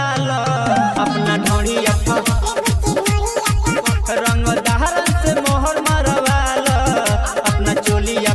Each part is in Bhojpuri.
मरवाल अपना ढोड़िया रंग दहरन से मोहर मरवाल अपना चोलिया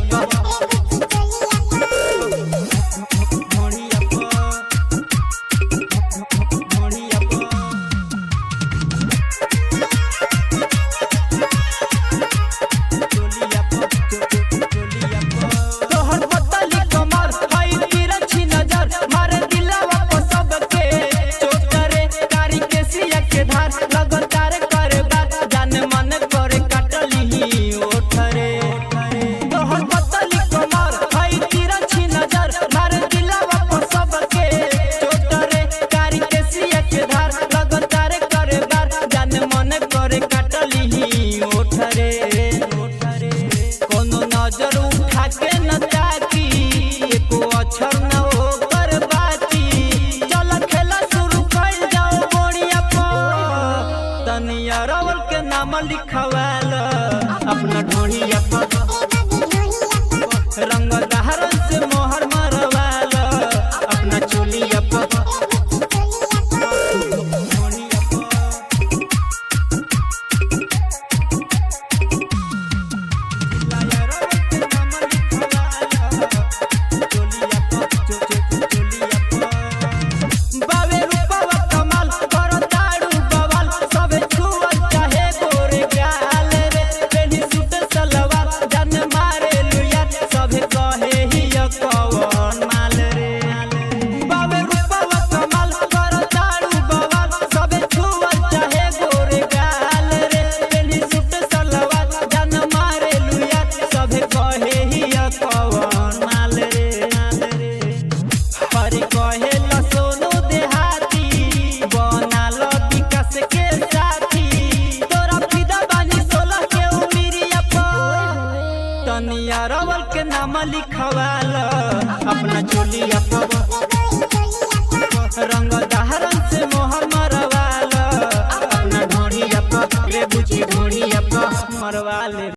कोनो नजर उठा के न ताकी एको अक्षर न होकर बाकी चल खेला शुरू कर जाओ बोड़िया पर तनिया रवल के नाम लिखवाल अपना ढोड़िया रंग दहरन से मोहर मरवाल अपना चोलिया रवल के नाम लिखवाल अपना चोलिया रंग दहरन से मोहर मरवाल अपना ढोड़िया रे बुझी ढोड़िया मरवाल।